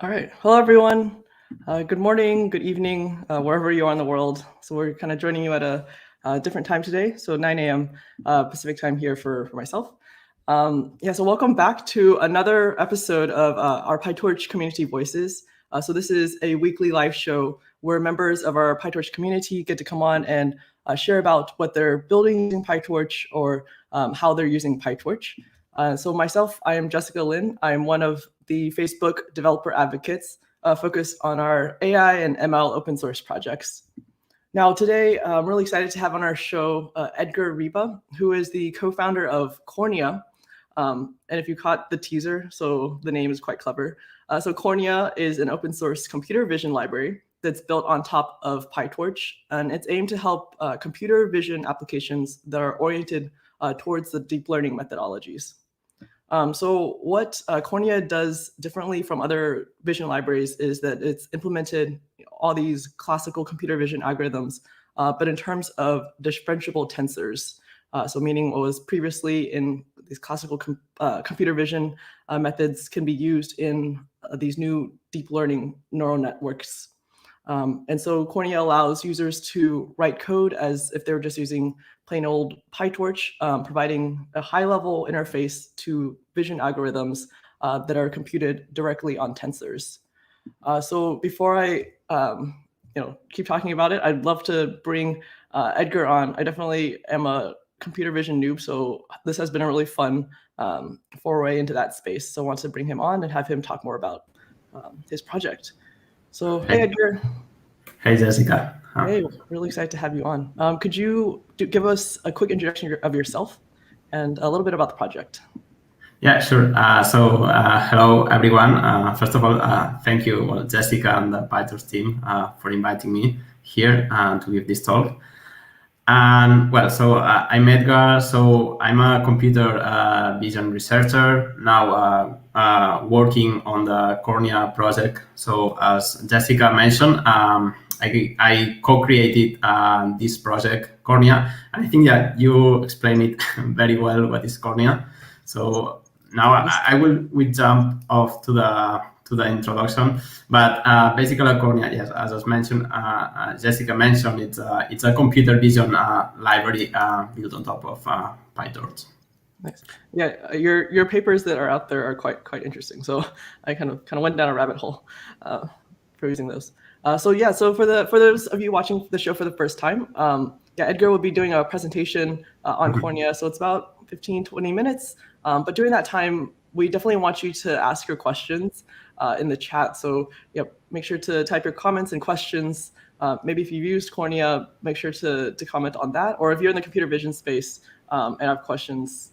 All right. Hello, everyone. Good morning, good evening, wherever you are in the world. So we're kind of joining you at a different time today. So 9 a.m. Pacific time here for myself. So welcome back to another episode of our PyTorch Community Voices. So this is a weekly live show where members of our PyTorch community get to come on and share about what they're building using PyTorch or how they're using PyTorch. So myself, I am Jessica Lin. I am one of the Facebook developer advocates focused on our AI and ML open source projects. Now today, I'm really excited to have on our show Edgar Riba, who is the co-founder of Kornia. And if you caught the teaser, so the name is quite clever. So Kornia is an open source computer vision library that's built on top of PyTorch, and it's aimed to help computer vision applications that are oriented towards the deep learning methodologies. So what Kornia does differently from other vision libraries is that it's implemented all these classical computer vision algorithms, but in terms of differentiable tensors. So meaning what was previously in these classical computer vision methods can be used in these new deep learning neural networks. And so Kornia allows users to write code as if they were just using plain old PyTorch, providing a high-level interface to vision algorithms that are computed directly on tensors. So before I keep talking about it, I'd love to bring Edgar on. I definitely am a computer vision noob, so this has been a really fun foray into that space. So I want to bring him on and have him talk more about his project. So, hey, Edgar. Hey, Jessica. Hey, really excited to have you on. Could you give us a quick introduction of yourself and a little bit about the project? Yeah, sure. Hello, everyone. First of all, thank you, Jessica and the PyTorch team for inviting me here to give this talk. And I'm Edgar. So I'm a computer vision researcher now working on the Kornia project. So as Jessica mentioned, I co-created this project, Kornia. And I think that you explained it very well. What is Kornia? So now I will jump off to the introduction, but basically Kornia, yes, as was mentioned, Jessica mentioned, it's a computer vision library built on top of PyTorch. Nice. Yeah, your papers that are out there are quite interesting. So I kind of went down a rabbit hole for using those. So for those of you watching the show for the first time, Edgar will be doing a presentation on Kornia. So it's about 15-20 minutes. But during that time, we definitely want you to ask your questions in the chat. So make sure to type your comments and questions. Maybe if you've used Kornia, make sure to comment on that. Or if you're in the computer vision space and have questions,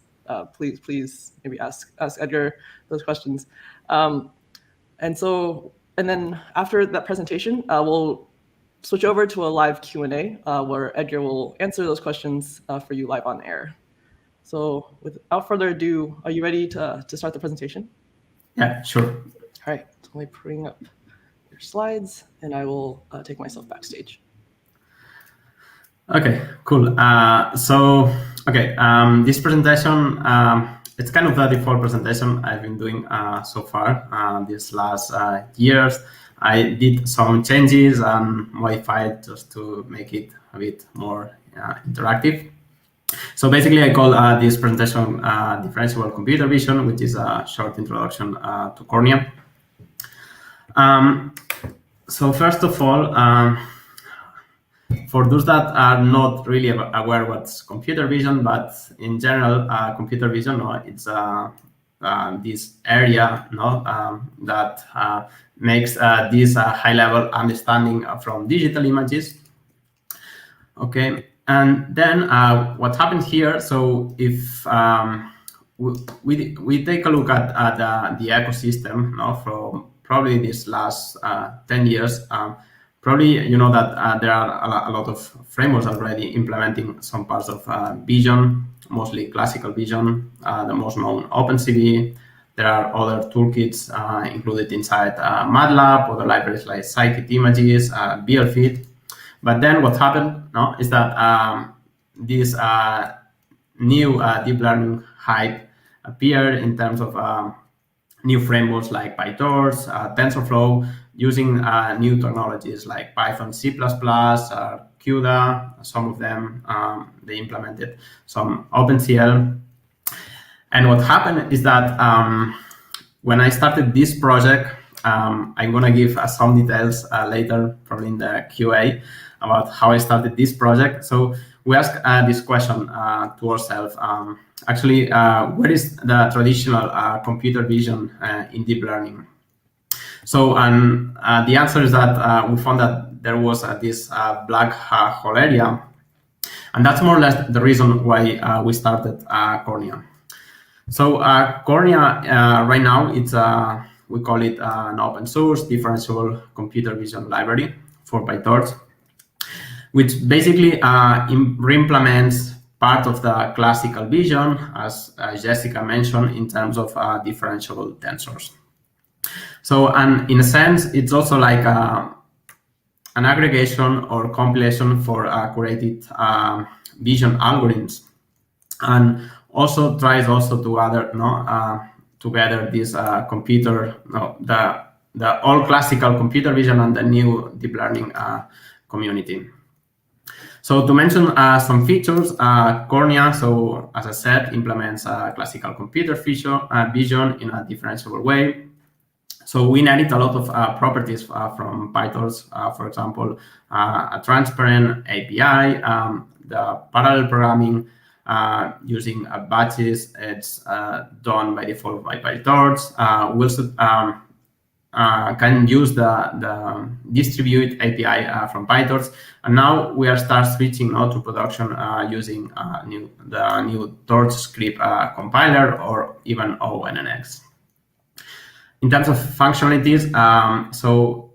please maybe ask Edgar those questions. And then after that presentation, we'll switch over to a live Q&A where Edgar will answer those questions for you live on air. So without further ado, are you ready to start the presentation? Yeah, sure. All right, so let me bring up your slides and I will take myself backstage. Okay, cool. This presentation, it's kind of the default presentation I've been doing so far these last years. I did some changes and modified just to make it a bit more interactive. So basically, I call this presentation differentiable computer vision, which is a short introduction to Kornia. So first of all, for those that are not really aware what's computer vision, but in general, computer vision, it's this area that makes this high-level understanding from digital images. Okay. And then what happens here, so if we take a look at the ecosystem from probably these last 10 years, probably you know that there are a lot of frameworks already implementing some parts of vision, mostly classical vision, the most known OpenCV. There are other toolkits included inside MATLAB, other libraries like scikit-images, BLFit. But then what happened is that this new deep learning hype appeared in terms of new frameworks like PyTorch, TensorFlow, using new technologies like Python, C++, CUDA. Some of them, they implemented some OpenCL. And what happened is that when I started this project, I'm going to give some details later, probably in the QA, about how I started this project. So we asked this question to ourselves. Actually, where is the traditional computer vision in deep learning? So the answer is that we found that there was this black hole area. And that's more or less the reason why we started Kornia. So Kornia, right now, it's we call it an open source differentiable computer vision library for PyTorch, which basically re-implements part of the classical vision, as Jessica mentioned, in terms of differentiable tensors. So, and in a sense, it's also like an aggregation or compilation for curated vision algorithms, and also tries also to other together this computer the old classical computer vision and the new deep learning community. So to mention some features, Kornia, so as I said, implements classical computer vision in a differentiable way. So we inherit a lot of properties from PyTorch, for example, a transparent API, the parallel programming using batches. It's done by default by PyTorch. We also can use the distribute API from PyTorch, and now we are start switching now to production using the new Torch script compiler or even ONNX. In terms of functionalities, so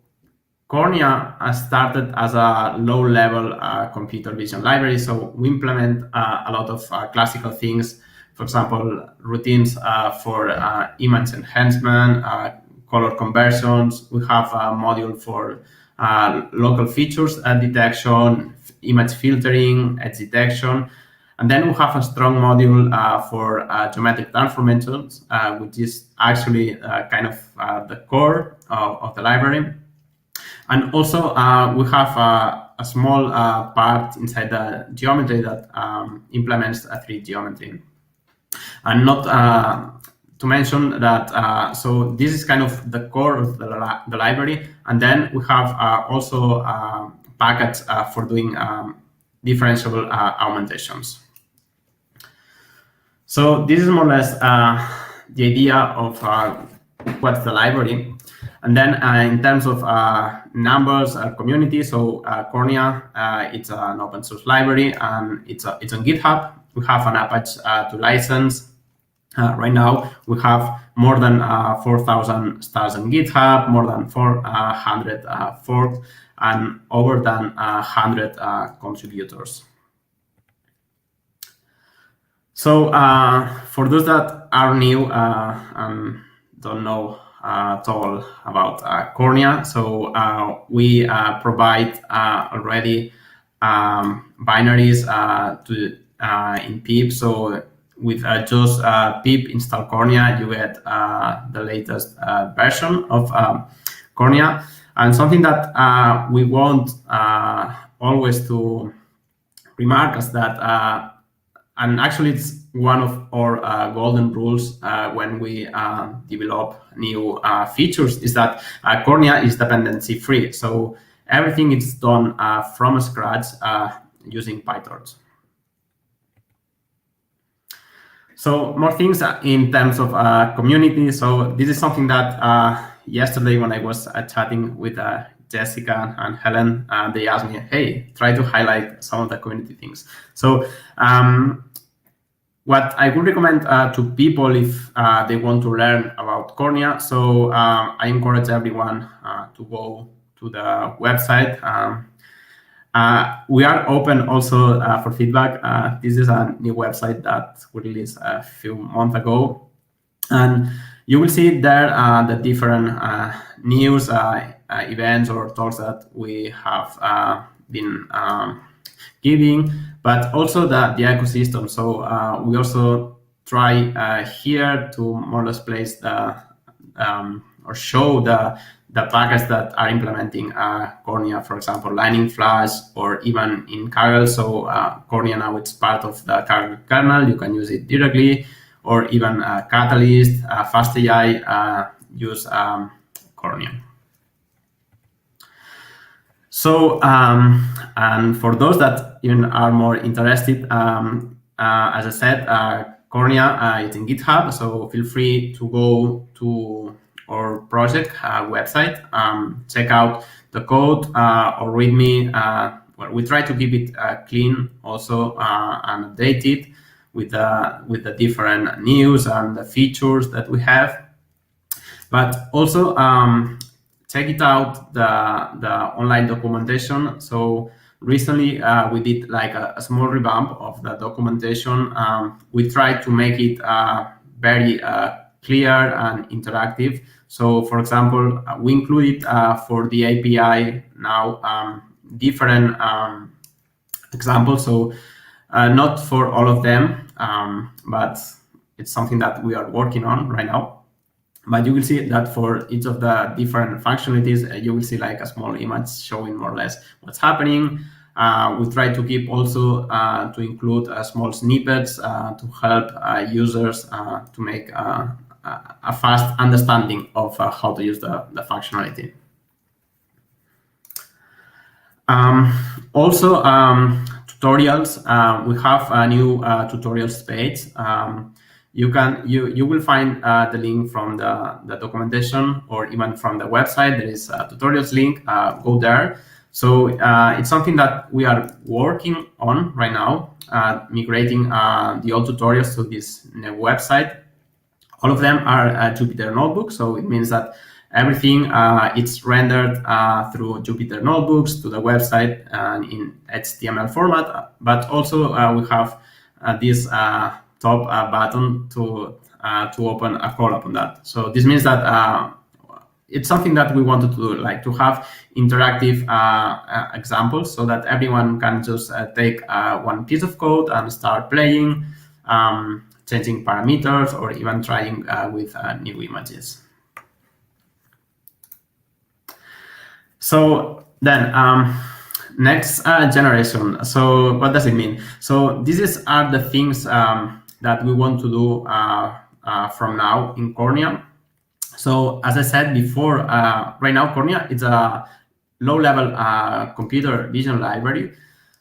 Kornia started as a low-level computer vision library. So we implement a lot of classical things, for example, routines for image enhancement, color conversions. We have a module for local features detection, image filtering, edge detection. And then we have a strong module for geometric transformations, which is actually kind of the core of the library. And also we have a small part inside the geometry that implements a 3D geometry. And not to mention that, so this is kind of the core of the library. And then we have also packets for doing differentiable augmentations. So this is more or less the idea of what's the library. And then in terms of numbers, community, so Kornia, it's an open source library, and it's on GitHub. We have an Apache to license. Right now, we have more than 4,000 stars on GitHub, more than 400 forks, and over than 100 contributors. So for those that are new and don't know at all about Kornia, so we provide already binaries in pip. So with just pip install Kornia, you get the latest version of Kornia. And something that we want always to remark is that, and actually it's one of our golden rules when we develop new features, is that Kornia is dependency free. So everything is done from scratch using PyTorch. So more things in terms of community. So this is something that yesterday when I was chatting with Jessica and Helen, they asked me, hey, try to highlight some of the community things. So what I would recommend to people if they want to learn about Kornia, so I encourage everyone to go to the website. We are open also for feedback. This is a new website that we released a few months ago. And you will see there the different news, events or talks that we have been giving, but also the ecosystem. So we also try here to more or less place or show the packets that are implementing Kornia, for example, Lightning Flash, or even in Kaggle. So Kornia now it's part of the Kaggle kernel. You can use it directly, or even Catalyst, FastAI use Kornia. So, and for those that even are more interested, as I said, Kornia is in GitHub, so feel free to go to our project website, check out the code or README. Well, we try to keep it clean also and updated with the different news and the features that we have. But also check it out, the online documentation. So recently we did like a small revamp of the documentation. We tried to make it very clear and interactive. So for example, we included for the API now different examples. So not for all of them, but it's something that we are working on right now. But you will see that for each of the different functionalities, you will see like a small image showing more or less what's happening. We try to keep also to include small snippets to help users to make a fast understanding of how to use the functionality. Also, tutorials. We have a new tutorials page. You will find the link from the documentation or even from the website. There is a tutorials link. Go there. So it's something that we are working on right now, migrating the old tutorials to this new website. All of them are Jupyter notebooks, so it means that everything it's rendered through Jupyter notebooks to the website in HTML format. But also we have this top button to open a call upon that. So this means that it's something that we wanted to do, like to have interactive examples, so that everyone can just take one piece of code and start playing, changing parameters, or even trying with new images. So then next generation. So what does it mean? So these are the things that we want to do from now in Kornia. So as I said before, right now Kornia is a low-level computer vision library.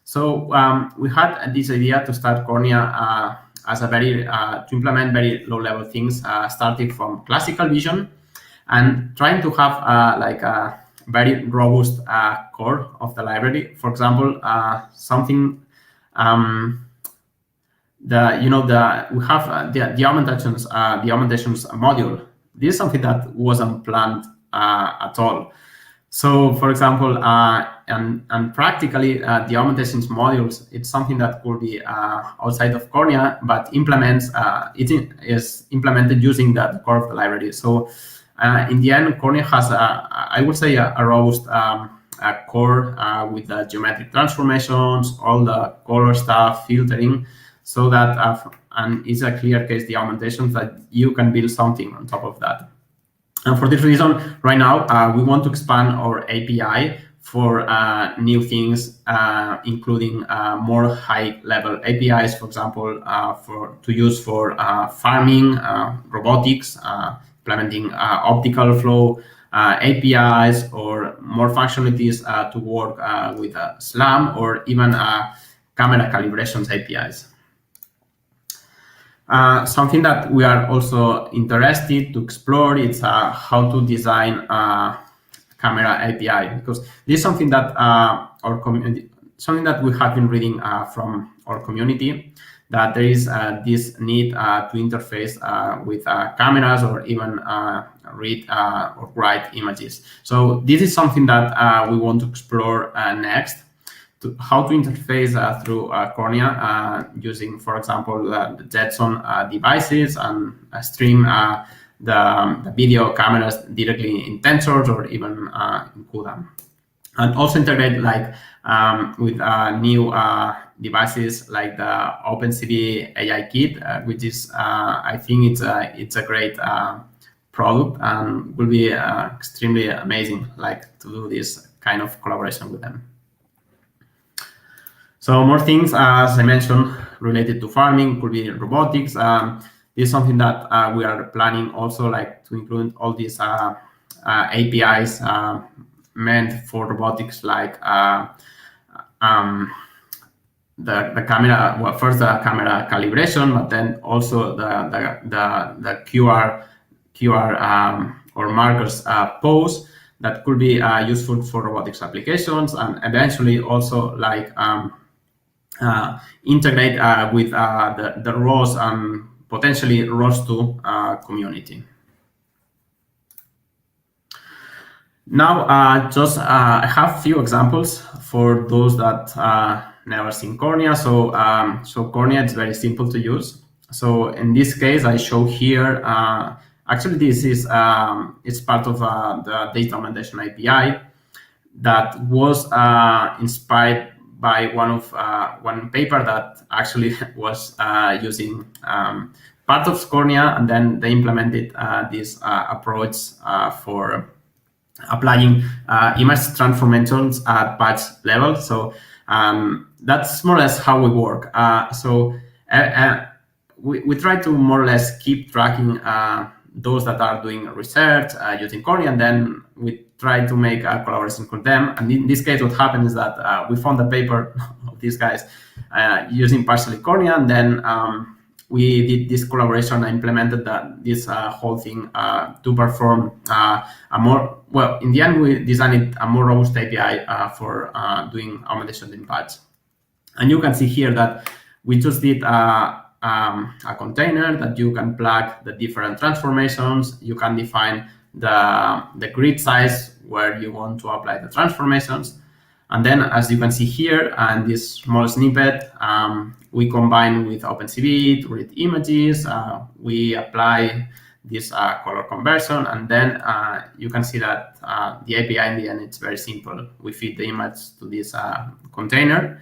So we had this idea to start Kornia as a to implement very low-level things, starting from classical vision and trying to have like a very robust core of the library. For example, something we have the augmentations module. This is something that wasn't planned at all. So, for example, and practically the augmentations modules, it's something that could be outside of Kornia, but it is implemented using the core of the library. So, in the end, Kornia has, I would say, a robust core with the geometric transformations, all the color stuff, filtering, so that, and it's a clear case, the augmentations, that you can build something on top of that. And for this reason, right now, we want to expand our API for new things, including more high-level APIs, for example, to use for farming, robotics, implementing optical flow APIs, or more functionalities to work with SLAM, or even camera calibrations APIs. Something that we are also interested to explore is how to design a camera API, because this is something that our community, something that we have been reading from our community, that there is this need to interface with cameras, or even read or write images. So this is something that we want to explore next. How to interface through Kornia using, for example, the Jetson devices, and stream the video cameras directly in Tensors, or even in CUDA. And also integrate like with new devices like the OpenCV AI Kit, which is, I think it's a great product, and will be extremely amazing, like, to do this kind of collaboration with them. So more things, as I mentioned, related to farming, could be robotics. This is something that we are planning also, like, to include all these APIs meant for robotics, like the camera. Well, first the camera calibration, but then also the QR or markers pose that could be useful for robotics applications, and eventually also, like, integrate with the ROS and potentially ROS2 community. Now, I have a few examples for those that never seen Kornia. So Kornia is very simple to use. So in this case, I show here. Actually, this is it's part of the data augmentation API that was inspired by one paper that actually was using part of Kornia, and then they implemented this approach for applying image transformations at patch level. So that's more or less how we work. We try to more or less keep tracking those that are doing research using Kornia, and then we try to make a collaboration with them. And in this case, what happened is that we found the paper of these guys using partially Kornia, and then we did this collaboration and implemented this whole thing to perform a more, well, in the end, we designed a more robust API for doing augmentation in patch. And you can see here that we just did a container that you can plug the different transformations. You can define the grid size where you want to apply the transformations. And then, as you can see here, and this small snippet, we combine with OpenCV to read images. We apply this color conversion, and then you can see that the API in the end, it's very simple. We feed the image to this container,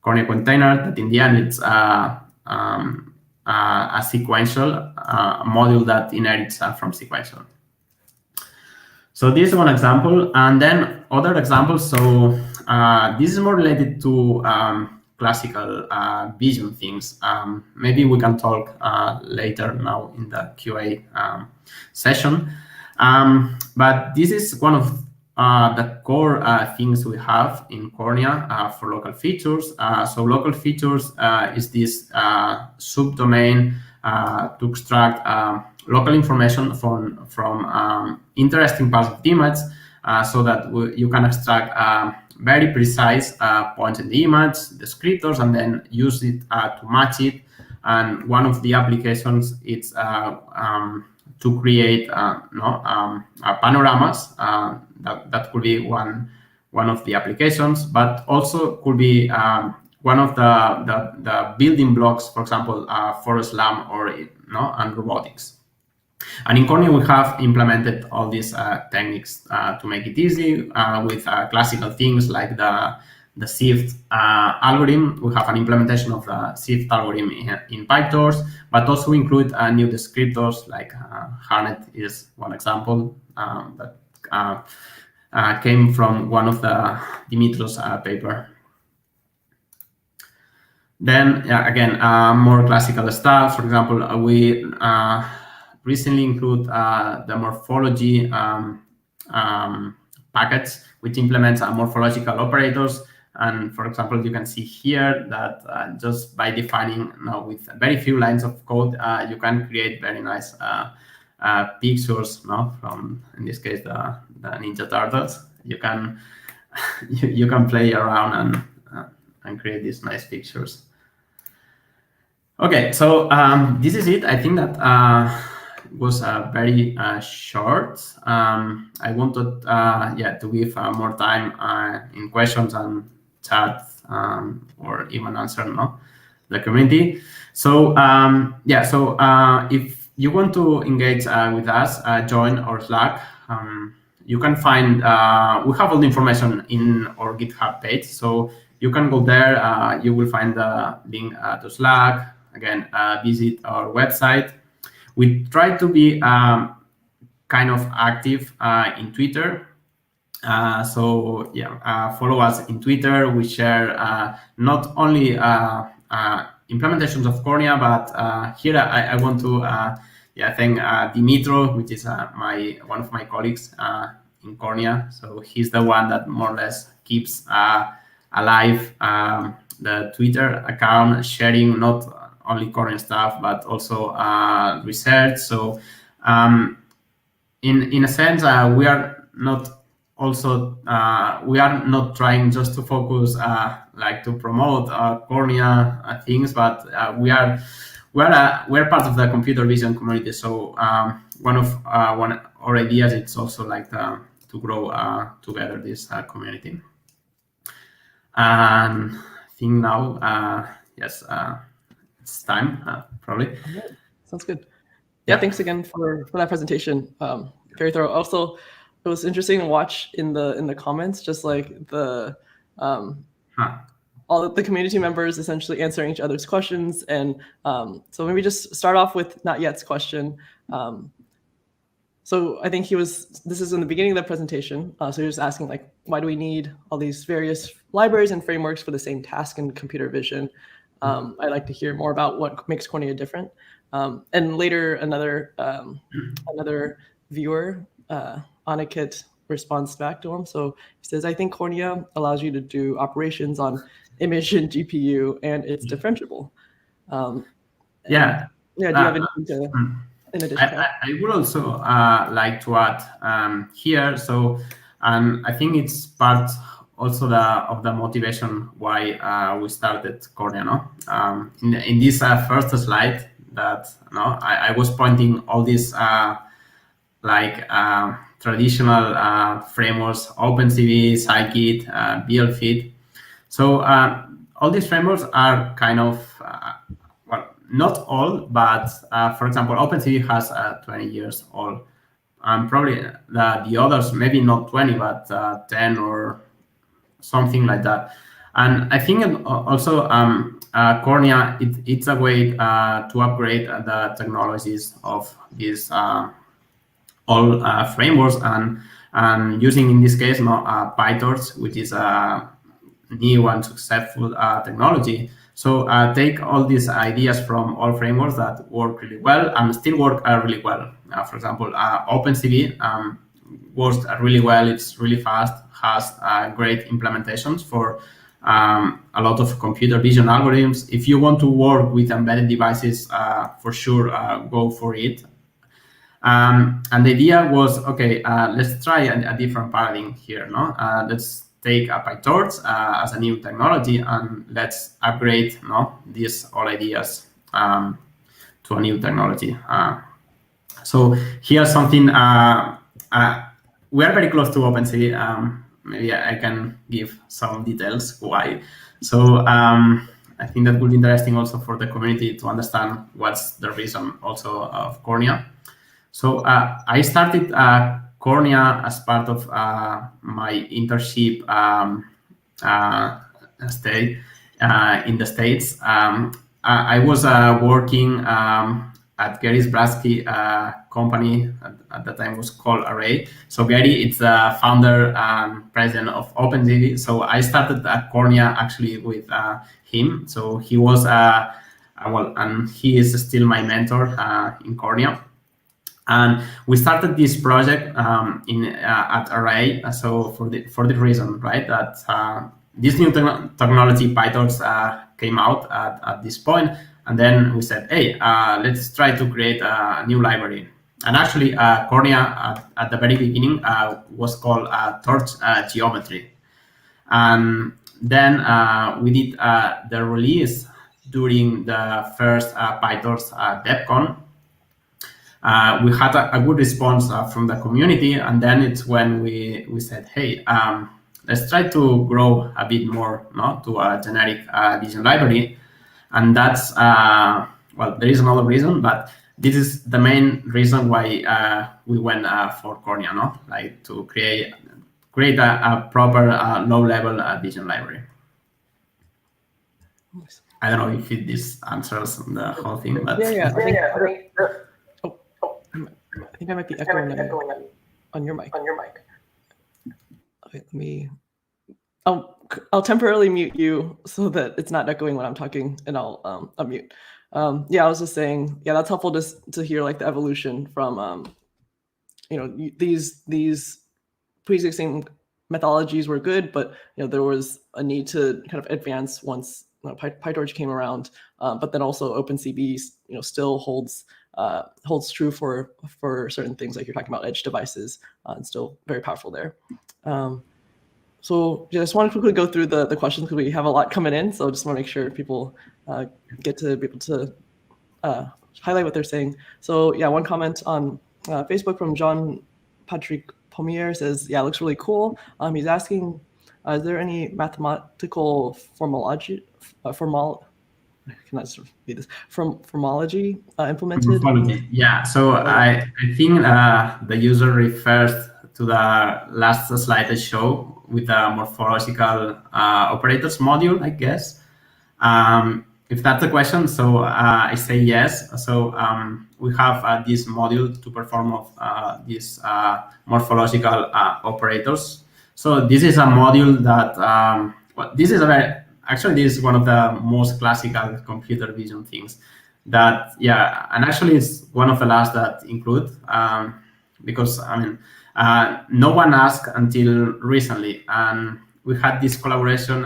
Kornia container, that in the end it's a sequential module that inherits from sequential. So this is one example, and then other examples. So this is more related to classical vision things. Maybe we can talk later now in the QA session. But this is one of the core things we have in Kornia for local features. So local features is this subdomain to extract local information from interesting parts of the image, so that you can extract very precise points in the image, descriptors, and then use it to match it. And one of the applications is to create panoramas. That could be one of the applications, but also could be one of the building blocks, for example, for SLAM or and robotics. And in Kornia, we have implemented all these techniques to make it easy with classical things like the shift algorithm. We have an implementation of the shift algorithm in PyTorch, but also include new descriptors like Harnett is one example that came from one of the Dimitrios paper. Then again, more classical stuff. For example, we recently include the morphology package, which implements morphological operators. And for example, you can see here that just by defining with very few lines of code, you can create very nice pictures. From, in this case, the Ninja Turtles. You can you can play around and create these nice pictures. Okay, so this is it. I think that was very short. I wanted to give more time in questions and chat or even answer the community. So if you want to engage with us, join our Slack. You can find we have all the information in our GitHub page, so you can go there. You will find the link to Slack. Again, visit our website. We try to be kind of active in Twitter. So yeah, follow us in Twitter. We share not only implementations of Kornia, but here I want to thank Dimitro, which is one of my colleagues in Kornia. So he's the one that more or less keeps alive the Twitter account, sharing not only Kornia stuff but also research. So in a sense, we are not trying just to focus like to promote Kornia things, but we're part of the computer vision community. So one of our ideas is also like to grow together this community. And I think now, yes, it's time probably. Right. Sounds good. Yeah, thanks again for that presentation. Very thorough. Also, it was interesting to watch in the comments, just like the all of the community members essentially answering each other's questions. And so maybe just start off with Not Yet's question. So I think this is in the beginning of the presentation. So he was asking like, why do we need all these various libraries and frameworks for the same task in computer vision? I'd like to hear more about what makes Kornia different. And later, another viewer, Anikit, responds back to him. So he says, I think Kornia allows you to do operations on image and GPU, and it's differentiable. Do you have anything to, in addition to that? I would also like to add here. So I think it's part also of the motivation why we started Kornia. No? In this first slide that I was pointing all these traditional frameworks, OpenCV, Scikit, BLFit. So all these frameworks are kind of, not all, but for example, OpenCV has 20 years old. Probably the others, maybe not 20, but 10 or something like that. And I think also Kornia, it's a way to upgrade the technologies of these all frameworks and using in this case PyTorch, which is a new and successful technology. So take all these ideas from all frameworks that work really well and still work really well. For example, OpenCV works really well. It's really fast, has great implementations for a lot of computer vision algorithms. If you want to work with embedded devices, for sure, go for it. And the idea was, okay, let's try a different paradigm here. No, let's take a PyTorch as a new technology and let's upgrade these all ideas to a new technology. So here's something. We are very close to OpenCV. Maybe I can give some details why. So I think that would be interesting also for the community to understand what's the reason also of Kornia. So I started Kornia as part of my internship stay in the States. I was working at Gary's Brasky company at the time was called Array. So Gary, it's the founder and president of OpenCV. So I started at Kornia actually with him. So he was and he is still my mentor in Kornia. And we started this project at Array. So for the reason, right, that this new technology PyTorch came out at this point, and then we said, hey, let's try to create a new library. And actually, Kornia at the very beginning was called Torch Geometry, and then we did the release during the first PyTorch DevCon. We had a good response from the community, and then it's when we said, hey, let's try to grow a bit more to a generic vision library. And that's, there is another reason, but this is the main reason why we went for Kornia, like to create a proper low-level vision library. I don't know if this answers the whole thing, but Yeah. I think I might be echoing on your mic. Okay, let me. I'll temporarily mute you so that it's not echoing when I'm talking, and I'll unmute. Yeah, I was just saying, yeah, that's helpful to hear like the evolution from these pre-existing methodologies were good, but there was a need to kind of advance once PyTorch came around. But then also OpenCV still holds true for certain things like you're talking about edge devices, and still very powerful there. So yeah, I just want to quickly go through the questions because we have a lot coming in. So I just want to make sure people get to be able to highlight what they're saying. So yeah, one comment on Facebook from John Patrick Pomier says, yeah, it looks really cool. He's asking, is there any mathematical formology implemented? Morphology. Yeah. So I think the user refers to the last slide I showed with the morphological operators module, I guess. If that's the question, so I say yes. So we have this module to perform of these morphological operators. So this is a module that this is one of the most classical computer vision things that, yeah, and actually it's one of the last that include, because I mean, no one asked until recently, and we had this collaboration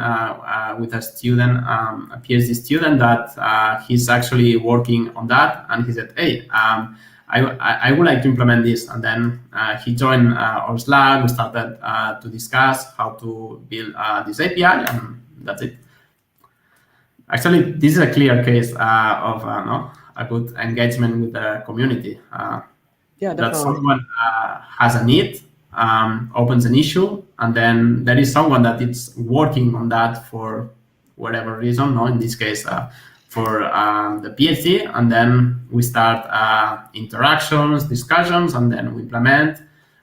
with a student, a PhD student, that he's actually working on that, and he said, hey, I would like to implement this, and then he joined our Slack. We started to discuss how to build this API, and that's it. Actually, this is a clear case of a good engagement with the community. Yeah, definitely. That someone has a need, opens an issue, and then there is someone that is working on that for whatever reason. No, in this case, for the PhD, and then we start interactions, discussions, and then we implement.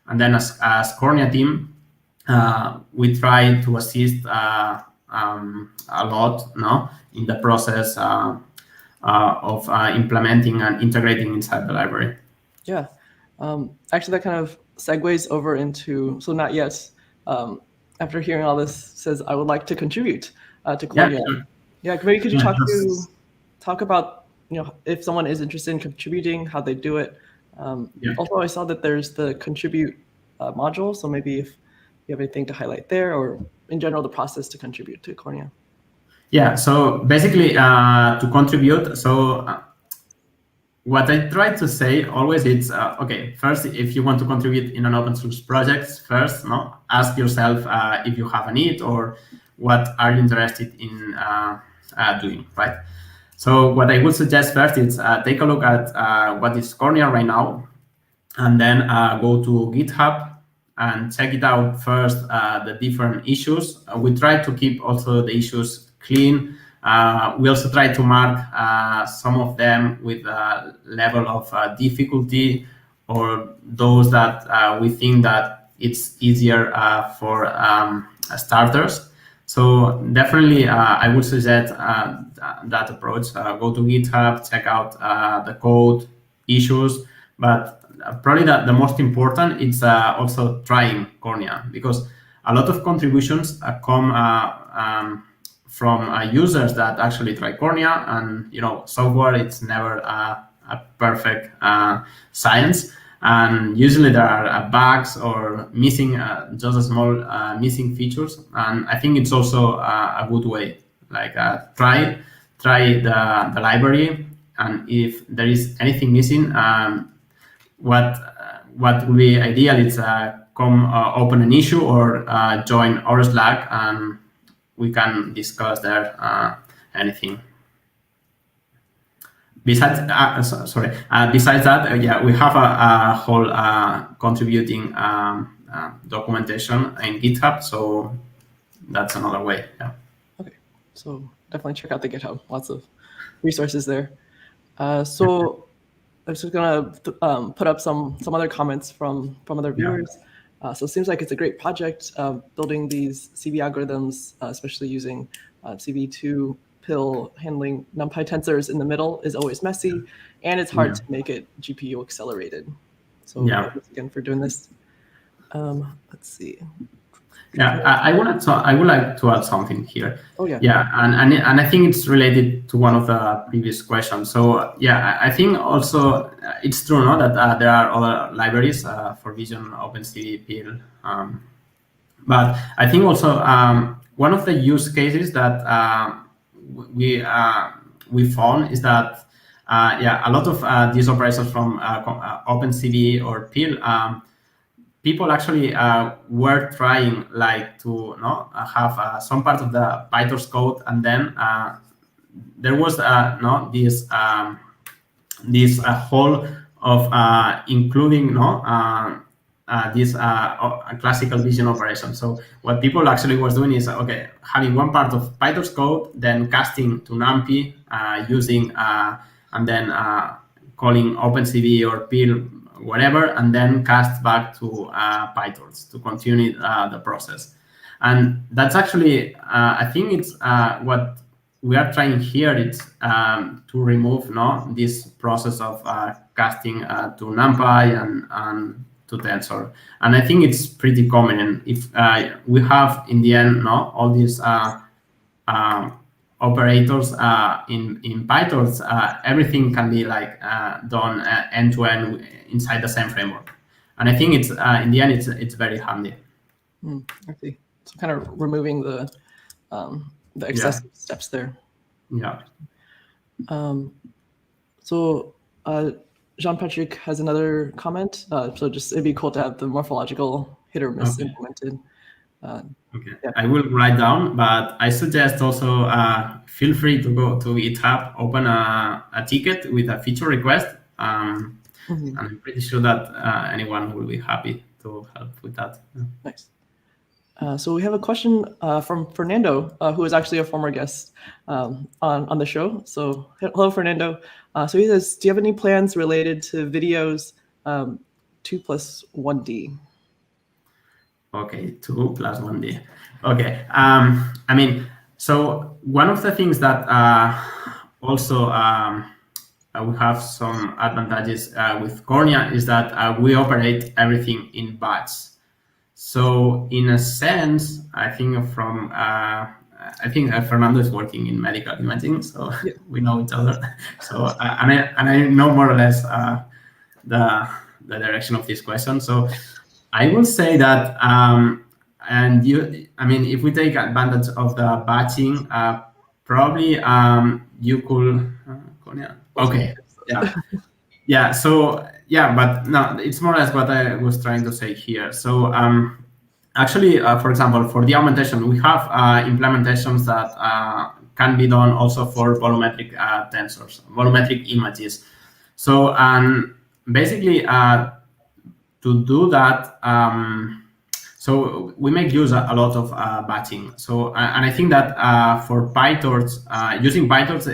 And then as Kornia team, we try to assist a lot, in the process of implementing and integrating inside the library. Yeah, actually, that kind of segues over into, so not yet. After hearing all this, says I would like to contribute to Kornia. Yeah, sure. Yeah, maybe could you talk about if someone is interested in contributing, how they do it. Also, I saw that there's the contribute module, so maybe if you have anything to highlight there, or in general the process to contribute to Kornia. Yeah, so basically to contribute, so what I try to say always is, okay, first, if you want to contribute in an open source project, first, ask yourself if you have a need or what are you interested in doing, right? So what I would suggest first is take a look at what is Kornia right now, and then go to GitHub and check it out first, the different issues. We try to keep also the issues clean. We also try to mark some of them with a level of difficulty, or those that we think that it's easier for starters. So definitely, I would suggest that approach. Go to GitHub, check out the code, issues, but probably the most important is also trying Kornia, because a lot of contributions come from users that actually try Kornia, and software, it's never a perfect science, and usually there are bugs or missing just a small missing features, and I think it's also a good way, like try the library, and if there is anything missing, what would be ideal is come open an issue or join our Slack, and we can discuss there anything. Besides that, yeah, we have a whole contributing documentation in GitHub, so that's another way. Yeah. Okay, so definitely check out the GitHub. Lots of resources there. So I'm just gonna put up some other comments from other viewers. So it seems like it's a great project, building these CV algorithms, especially using CV2 pill handling NumPy tensors in the middle is always messy, and it's hard to make it GPU accelerated. So thanks again for doing this. Let's see. Yeah, I would like to add something here. Oh yeah. Yeah, and I think it's related to one of the previous questions. So yeah, I think also it's true, no, that there are other libraries for Vision, OpenCV, PIL, but I think also one of the use cases that we found is that a lot of these operations from OpenCV or PIL. People actually were trying like to have some part of the PyTorch code, and then there was this whole of including this classical vision operation. So what people actually was doing is having one part of PyTorch code, then casting to NumPy using and then calling OpenCV or PIL, whatever, and then cast back to PyTorch to continue the process. And that's actually, I think it's what we are trying here. It's to remove this process of casting to NumPy and to Tensor. And I think it's pretty common. And if we have, in the end, all these operators in PyTorch, everything can be like done end-to-end inside the same framework. And I think it's in the end, it's very handy. I see. So kind of removing the excessive steps there. Yeah. So Jean-Patrick has another comment. So just it'd be cool to have the morphological hit or miss implemented. I will write down, but I suggest also feel free to go to GitHub, open a ticket with a feature request. And I'm pretty sure that anyone will be happy to help with that. Nice. So we have a question from Fernando, who is actually a former guest on the show. So hello, Fernando. So he says, do you have any plans related to videos 2+1D? Okay, 2+1D. Okay. I mean, so one of the things that also we have some advantages with Kornia is that we operate everything in batch. So in a sense, I think Fernando is working in medical imaging, so we know each other. So and I know more or less the direction of this question. So I will say that, if we take advantage of the batching, probably you could. Okay. Yeah. So but no, it's more or less what I was trying to say here. So actually, for example, for the augmentation, we have implementations that can be done also for volumetric tensors, volumetric images. So basically, to do that, so we make use a lot of batching. So and I think that for PyTorch, using PyTorch,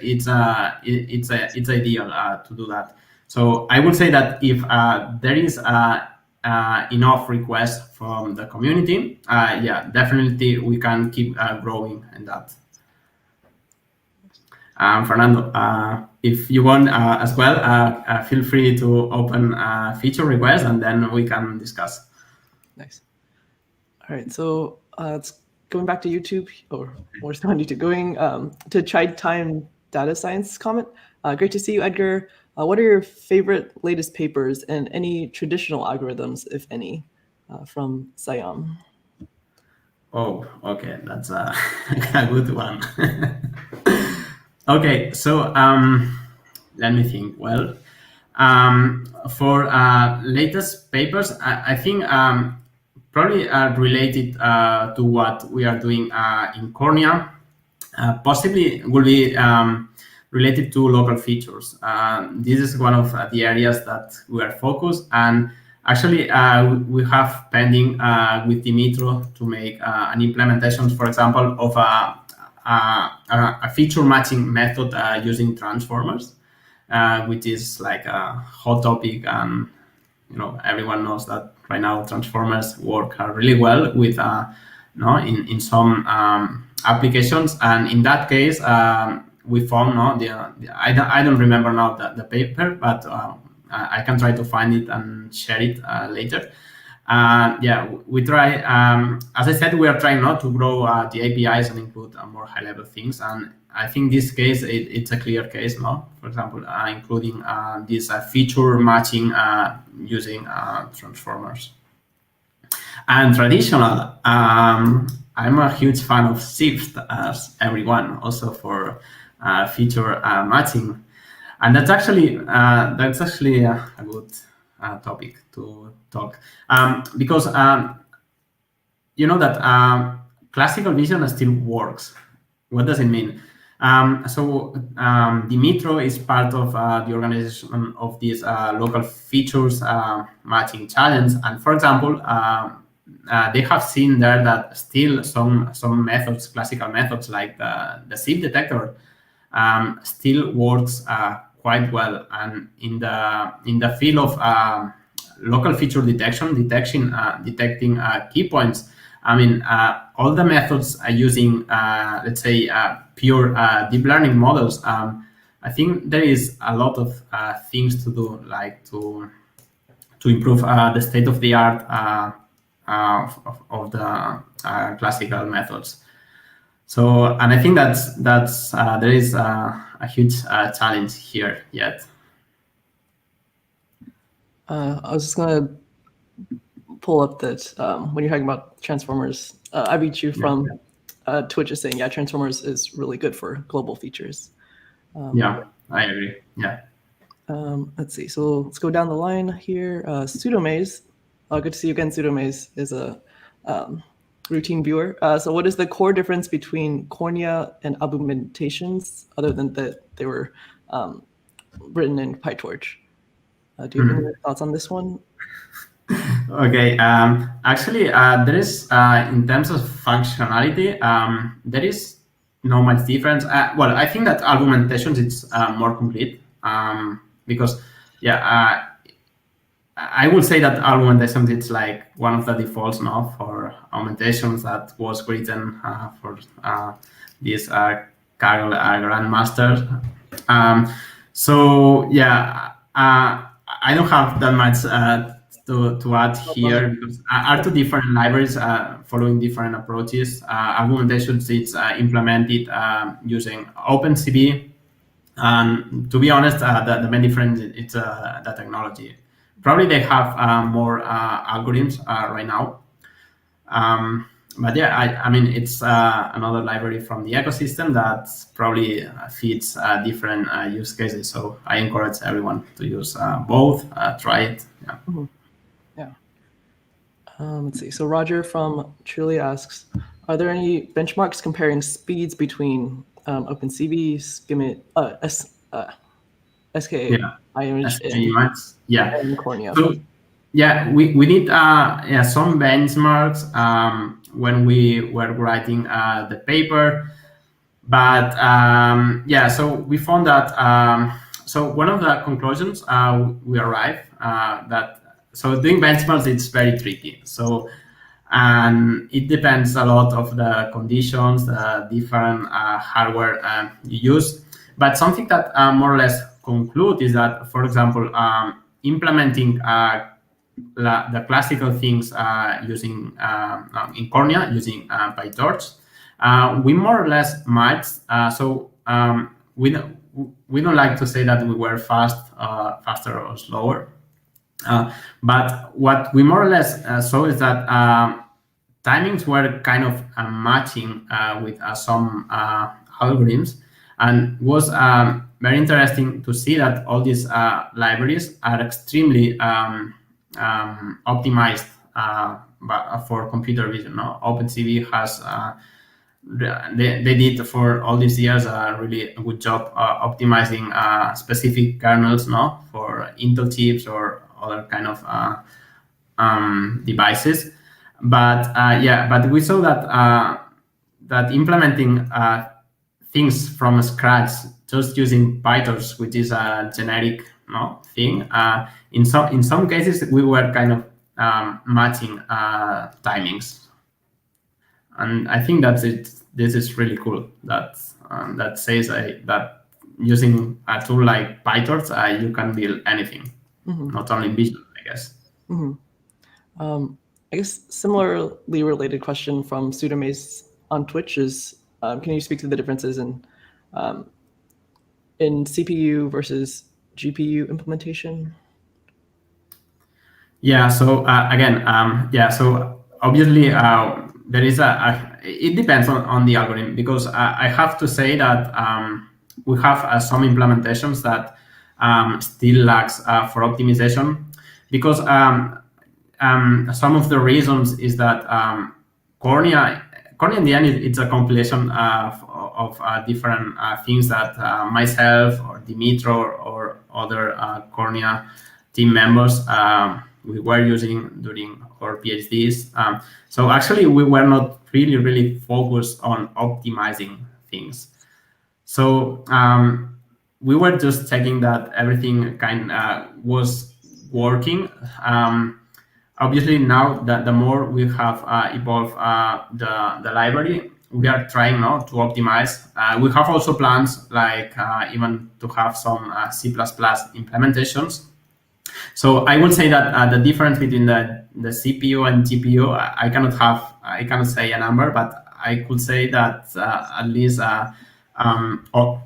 it's ideal to do that. So I would say that if there is enough requests from the community, definitely we can keep growing in that. Fernando, if you want as well, feel free to open a feature request and then we can discuss. Nice. All right, so it's going back to YouTube, or we're still on YouTube, going to Chide Time Data Science comment. Great to see you, Edgar. What are your favorite latest papers and any traditional algorithms, if any, from Siam? Oh, okay, that's a good one. Okay, so let me think. Well, for latest papers, I think probably related to what we are doing in Kornia, possibly will be related to local features. This is one of the areas that we are focused, and actually we have pending with Dimitro to make an implementation, for example, of a feature matching method using transformers, which is like a hot topic, and everyone knows that right now transformers work really well with in some applications, and in that case we found I don't remember now the paper, but I can try to find it and share it later. Yeah, we try, as I said, we are trying not to grow the APIs and include more high-level things. And I think this case, it's a clear case, no? For example, including this feature matching using transformers. And traditional, I'm a huge fan of Shift, as everyone, also for feature matching. And that's actually a good topic to talk, because you know that classical vision still works. What does it mean? Dimitro is part of the organization of these local features matching challenge, and for example, they have seen there that still some methods, classical methods like the SIP detector, still works quite well. And in the field of local feature detecting key points, I mean, all the methods are using, let's say, pure deep learning models. I think there is a lot of things to do, like to improve the state of the art of the classical methods. So, and I think that's there is a huge challenge here yet. I was just gonna pull up that when you're talking about transformers, I beat you from Twitch is saying, yeah, transformers is really good for global features. Yeah, I agree. Yeah. Let's see. So let's go down the line here. Pseudomaze. Good to see you again. Pseudomaze is a routine viewer. So what is the core difference between Kornia and augmentations, other than that they were written in PyTorch? Do you have any thoughts on this one? Okay. Actually, there is, in terms of functionality, there is no much difference. Well, I think that augmentations it's more complete, because, yeah, I would say that augmentations it's like one of the defaults now for augmentations that was written for this Carol Grandmaster. So yeah, I don't have that much to add here, because are two different libraries following different approaches. Augmentations it's implemented using OpenCV, and to be honest, the main difference it's the technology. Probably they have more algorithms right now. But yeah, I mean, it's another library from the ecosystem that probably fits different use cases. So I encourage everyone to use both, try it. Yeah. Mm-hmm. Yeah. Let's see. So Roger from Chile asks, are there any benchmarks comparing speeds between OpenCV, Skimit, SKA, image, and Kornia? So, yeah, we need some benchmarks when we were writing the paper. But yeah, so we found that, so one of the conclusions we arrived that, so doing benchmarks, it's very tricky. So, and it depends a lot of the conditions, the different hardware you use. But something that more or less conclude is that, for example, implementing the classical things using in Kornia, using PyTorch, we more or less match. So we don't like to say that we were faster or slower. But what we more or less saw is that timings were kind of matching with some algorithms, and was very interesting to see that all these libraries are extremely optimized for computer vision. No? OpenCV has they did for all these years a really good job optimizing specific kernels, no, for Intel chips or other kind of devices. But yeah, but we saw that that implementing things from scratch, just using PyTorch, which is a generic thing, in some cases we were kind of matching timings. And I think that's it. This is really cool. That that says that using a tool like PyTorch, you can build anything. not only vision, I guess. I guess similarly related question from Pseudomaze on Twitch is, can you speak to the differences in CPU versus GPU implementation? Yeah. So again, So obviously, there is it depends on the algorithm, because I have to say that we have some implementations that still lacks for optimization, because some of the reasons is that Kornia in the end, it's a compilation of different things that myself or Dimitro or other Kornia team members we were using during our PhDs. So actually, we were not really focused on optimizing things. So we were just checking that everything was working. Obviously, now that the more we have evolved the library, we are trying now to optimize. We have also plans like even to have some C++ implementations. So I would say that the difference between the CPU and GPU, I cannot say a number, but I could say that at least all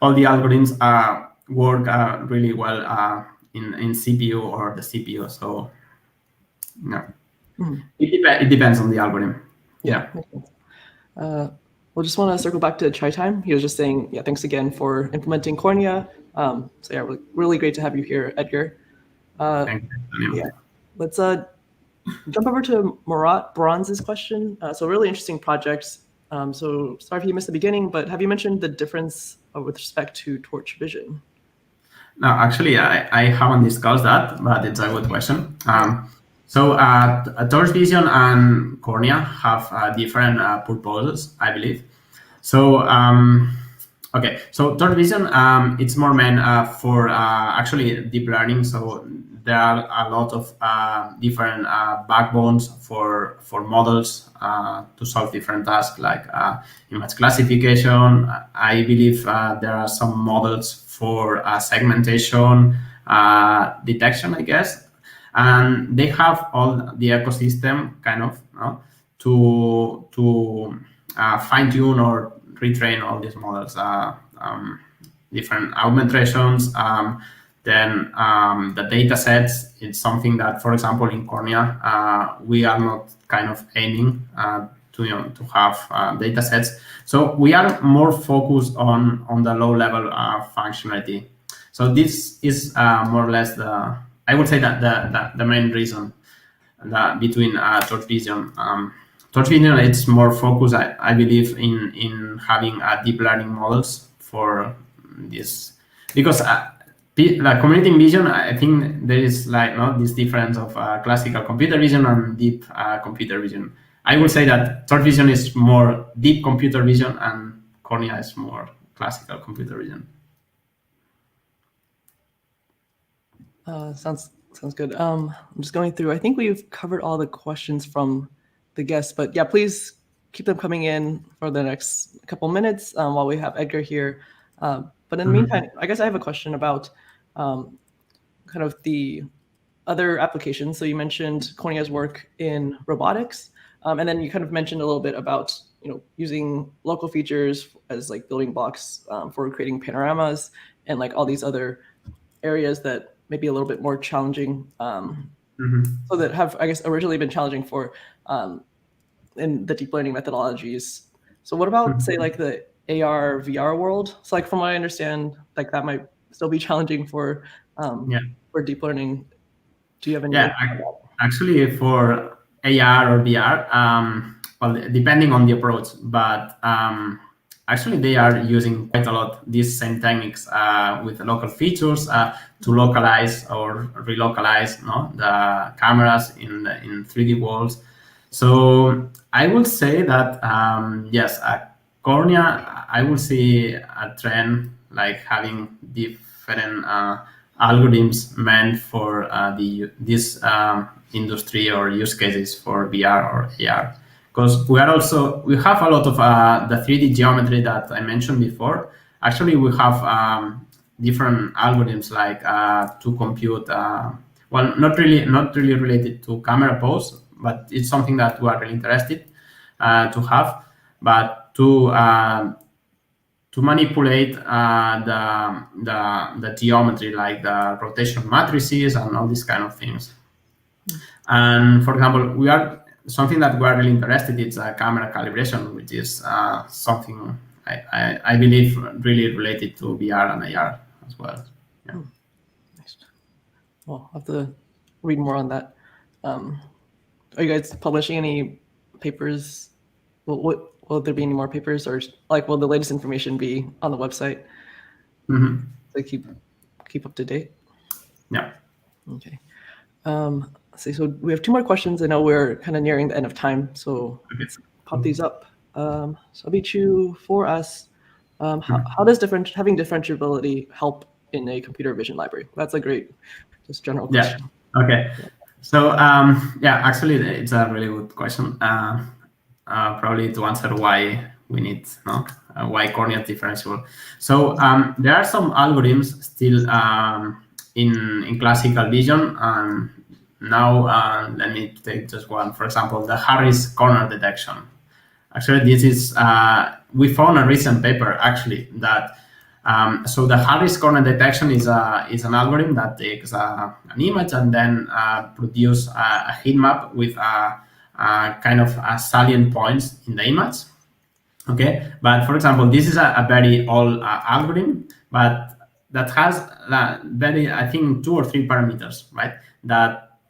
the algorithms work really well in CPU or the CPU. So no, it depends on the algorithm. Yeah. We'll just want to circle back to Chai Time. He was just saying, yeah, thanks again for implementing Kornia. So yeah, really great to have you here, Edgar. Thank you. Yeah, let's jump over to Murat Bronze's question. So really interesting projects. So sorry if you missed the beginning, but have you mentioned the difference with respect to torch vision? No, actually, I haven't discussed that, but it's a good question. So torch vision and Kornia have different purposes, I believe. So okay, so torch vision, it's more meant for actually deep learning. So there are a lot of different backbones for models to solve different tasks, like image classification. I believe there are some models for segmentation detection, I guess, and they have all the ecosystem kind of to fine tune or retrain all these models, different augmentations. Then the data sets, it's something that, for example, in Kornia, we are not kind of aiming to have data sets. So we are more focused on the low level functionality. So this is more or less I would say that the main reason between torch vision. Torch vision, it's more focused, I believe, in having deep learning models for this, because the community vision, I think there is this difference of classical computer vision and deep computer vision. I would say that torch vision is more deep computer vision and Kornia is more classical computer vision. Sounds good. I'm just going through. I think we've covered all the questions from the guests, but yeah, please keep them coming in for the next couple minutes while we have Edgar here. But in the meantime, I guess I have a question about kind of the other applications. So you mentioned Kornia's work in robotics, and then you kind of mentioned a little bit about using local features as like building blocks for creating panoramas and like all these other areas that may be a little bit more challenging, so that have, I guess, originally been challenging for in the deep learning methodologies. So what about say like the AR VR world? So like from what I understand, like that might still be challenging for deep learning. Do you have any? Yeah, actually for AR or VR, well, depending on the approach, but actually they are using quite a lot these same techniques with local features to localize or relocalize the cameras in 3D worlds. So I would say that yes, Kornia, I will see a trend like having different algorithms meant for this industry or use cases for VR or AR. Because we have a lot of the 3D geometry that I mentioned before. Actually, we have different algorithms like to compute. Well, not really related to camera pose, but it's something that we are really interested to have. But to manipulate the geometry, like the rotation matrices and all these kind of things. And for example, something that we are really interested in is camera calibration, which is something I believe really related to VR and AR as well. Yeah. Nice. Well, I'll have to read more on that. Are you guys publishing any papers? Will there be any more papers, or like will the latest information be on the website? To keep up to date? Yeah. Okay. Let's see. So we have 2 more questions. I know we're kind of nearing the end of time, so let's pop these up. So Abichu, for us, how does having differentiability help in a computer vision library? That's a great, just general question. Yeah. Okay. So yeah, actually, it's a really good question. Probably to answer why we need why Kornia is differentiable. So there are some algorithms still in classical vision. Now let me take just one. For example, the Harris corner detection. Actually, this is we found a recent paper actually that. So the Harris corner detection is an algorithm that takes an image and then produce a heat map with kind of salient points in the image. Okay, but for example, this is a very old algorithm, but that has I think 2 or 3 parameters, right? That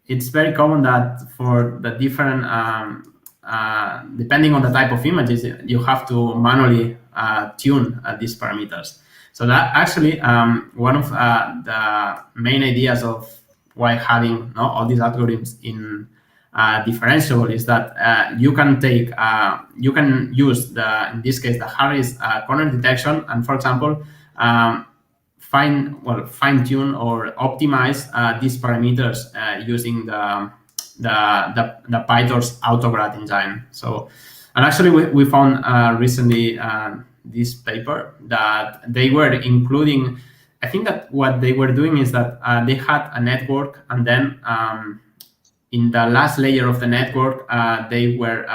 it's very common that for the different depending on the type of images, you have to manually tune these parameters. So that actually one of the main ideas of why having all these algorithms in differentiable is that you can use in this case the Harris corner detection, and for example fine tune or optimize these parameters using the PyTorch AutoGrad engine. So, and actually we found recently this paper that they were including. I think that what they were doing is that they had a network, and then in the last layer of the network, they were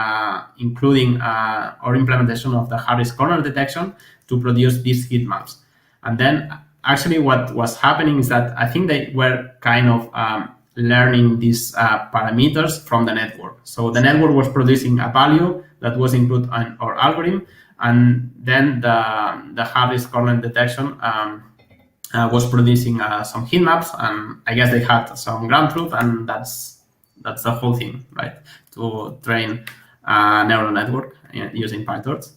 including or implementation of the Harris corner detection to produce these heat maps. And then actually what was happening is that I think they were kind of learning these parameters from the network. So the network was producing a value that was input on our algorithm, and then the Harris corner detection was producing some heat maps, and I guess they had some ground truth, and that's the whole thing, right? To train a neural network using PyTorch.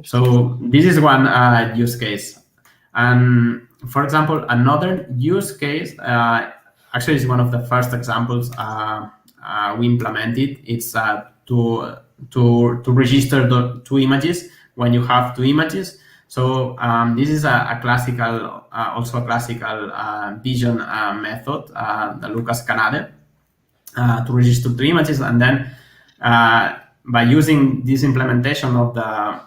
So this is one use case. And for example, another use case actually is one of the first examples we implemented. It's to register the 2 images when you have 2 images. So this is also a classical vision method, the Lucas Canade, to register 2 images, and then by using this implementation of the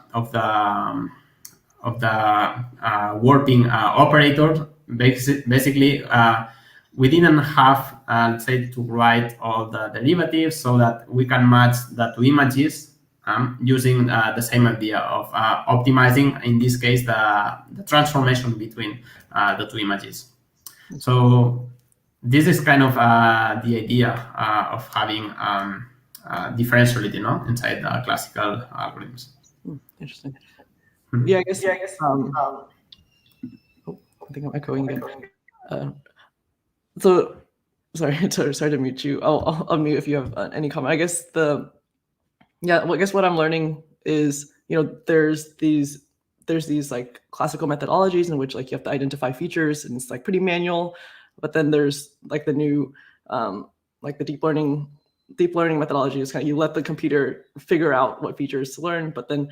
warping operator, basically we didn't have let's say to write all the derivatives so that we can match the 2 images using the same idea of optimizing, in this case, the transformation between the 2 images. So this is kind of the idea of having differentiability, inside the classical algorithms. Interesting. Yeah, I guess. Oh, I think I'm echoing again. So, sorry to mute you. I'll unmute if you have any comment. I guess I guess what I'm learning is, there's these like classical methodologies in which like you have to identify features, and it's like pretty manual. But then there's like the new like the deep learning methodology is kind of, you let the computer figure out what features to learn, but then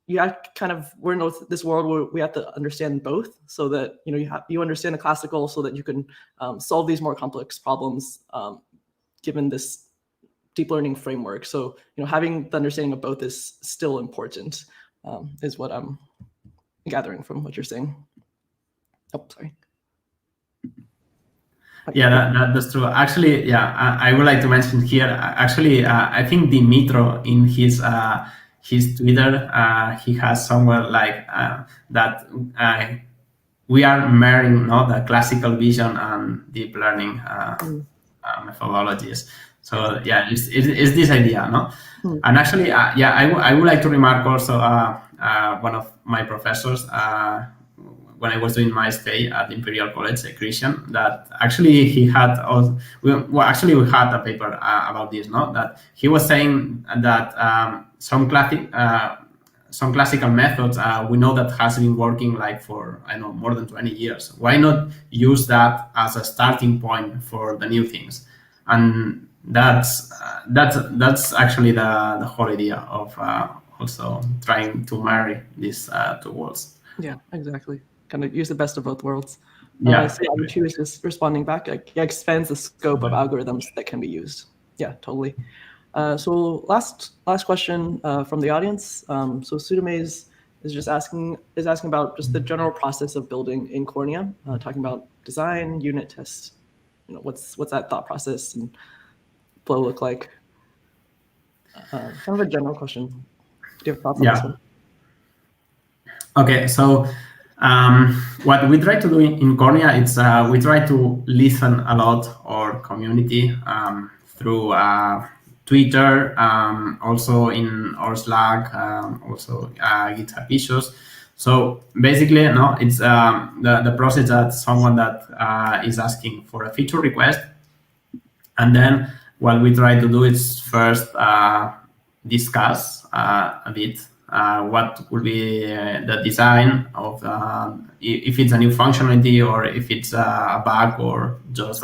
you have we're in this world where we have to understand both, so that you understand the classical so that you can solve these more complex problems given this deep learning framework. So having the understanding of both is still important, is what I'm gathering from what you're saying. Oh, sorry. Yeah, that's true. Actually, yeah, I would like to mention here. Actually, I think Dimitro in his Twitter, he has somewhere like that. We are marrying, no, the classical vision and deep learning methodologies. So yeah, it's this idea, no? And actually, yeah, I would like to remark also one of my professors when I was doing my stay at Imperial College, a Christian, that actually he had also, actually we had a paper about this, no? That he was saying that some classical methods we know that has been working like for, I don't know, more than 20 years. Why not use that as a starting point for the new things? And that's actually the whole idea of also trying to marry these two worlds. Yeah, exactly. Kind of use the best of both worlds. Yeah. So yeah, Ritu is just responding back. Like, yeah, expands the scope of algorithms that can be used. Yeah, totally. So last question from the audience. So Sudamaze is just asking about just the general process of building in Kornia, talking about design, unit tests. You know, what's that thought process and flow look like? Kind of a general question. Do you have thoughts on this one? Okay, so what we try to do in Kornia is we try to listen a lot our community through Twitter, also in our Slack, also GitHub issues. So basically, no, it's the process that someone that is asking for a feature request, and then what we try to do is first discuss a bit what would be the design of if it's a new functionality or if it's a bug or just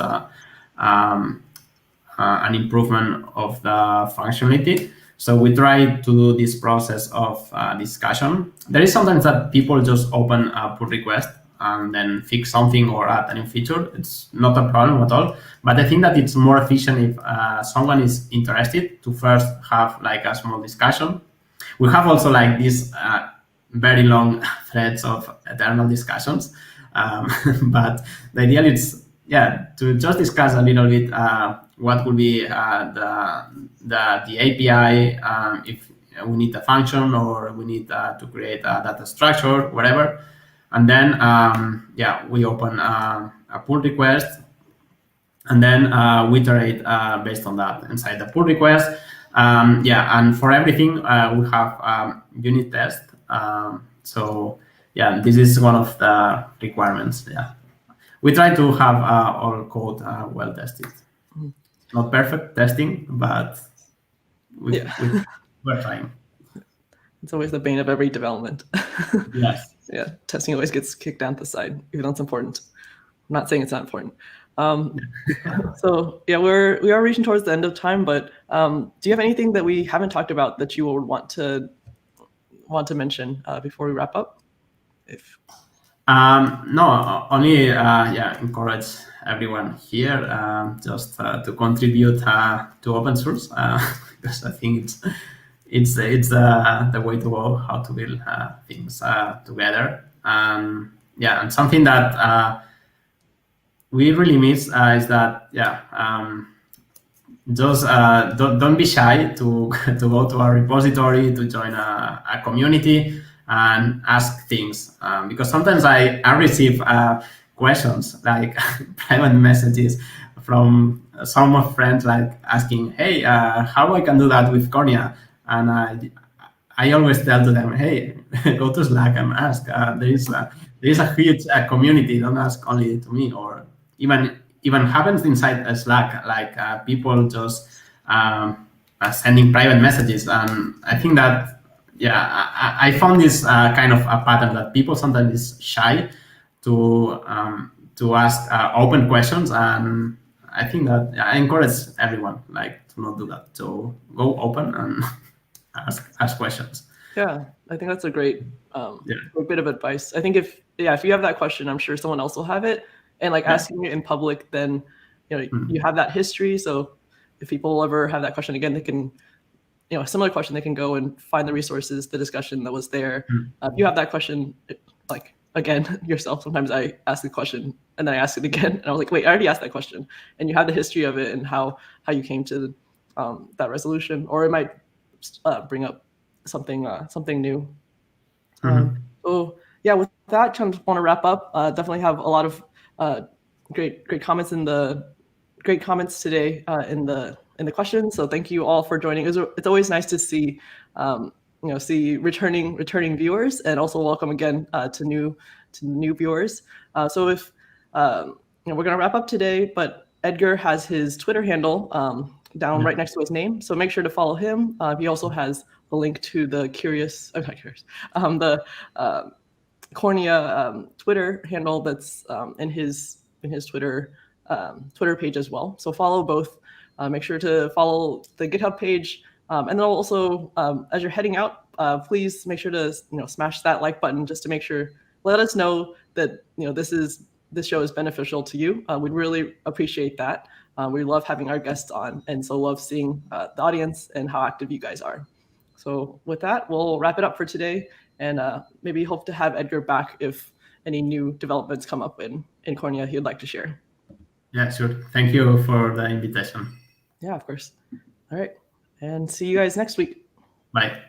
an improvement of the functionality. So we try to do this process of discussion. There is sometimes that people just open a pull request and then fix something or add a new feature. It's not a problem at all. But I think that it's more efficient if someone is interested to first have like a small discussion. We have also like these very long threads of eternal discussions. But the idea is, yeah, to just discuss a little bit what would be the API, if we need a function or we need to create a data structure, whatever. And then, yeah, we open a pull request, and then we iterate based on that inside the pull request. Yeah, and for everything, we have unit test. So yeah, this is one of the requirements. Yeah, we try to have our code well tested. Not perfect testing, but we're trying. It's always the bane of every development. Yes. Yeah, testing always gets kicked down to the side, even though it's important. I'm not saying it's not important. So yeah, we are reaching towards the end of time, but do you have anything that we haven't talked about that you would want to mention before we wrap up? No, only yeah, encourage everyone here just to contribute to open source because I think it's the way to go, how to build things together. Yeah, and something that we really miss is that, yeah, just don't be shy to go to a repository, to join a community and ask things, because sometimes I receive questions like private messages from some of friends like asking, hey, how I can do that with Kornia? And I always tell to them, hey, go to Slack and ask. There is a huge community. Don't ask only to me, or even happens inside a Slack, like people just sending private messages. And I think that, yeah, I found this kind of a pattern that people sometimes is shy to ask open questions. And I think that I encourage everyone like to not do that. So go open and ask questions. Yeah, I think that's a great bit of advice. I think if you have that question, I'm sure someone else will have it. And like asking it in public, then you have that history. So if people ever have that question again, they can, a similar question, they can go and find the resources, the discussion that was there. If you have that question, like again yourself. Sometimes I ask the question and then I ask it again, and I was like, wait, I already asked that question. And you have the history of it and how you came to that resolution, or it might bring up something new. So yeah, with that, kind of want to wrap up. Definitely have a lot of great comments today in the questions. So thank you all for joining. It's always nice to see see returning viewers, and also welcome again to new viewers. So if we're gonna wrap up today, but Edgar has his Twitter handle down right next to his name, so make sure to follow him. He also has a link to the the Kornia Twitter handle that's in his Twitter page as well. So follow both. Make sure to follow the GitHub page, and then also as you're heading out, please make sure to smash that like button just to make sure, let us know that this show is beneficial to you. We'd really appreciate that. We love having our guests on, and so love seeing the audience and how active you guys are. So with that, we'll wrap it up for today, and maybe hope to have Edgar back if any new developments come up in Kornia he'd like to share. Yeah, sure. Thank you for the invitation. Yeah, of course. All right, and see you guys next week. Bye.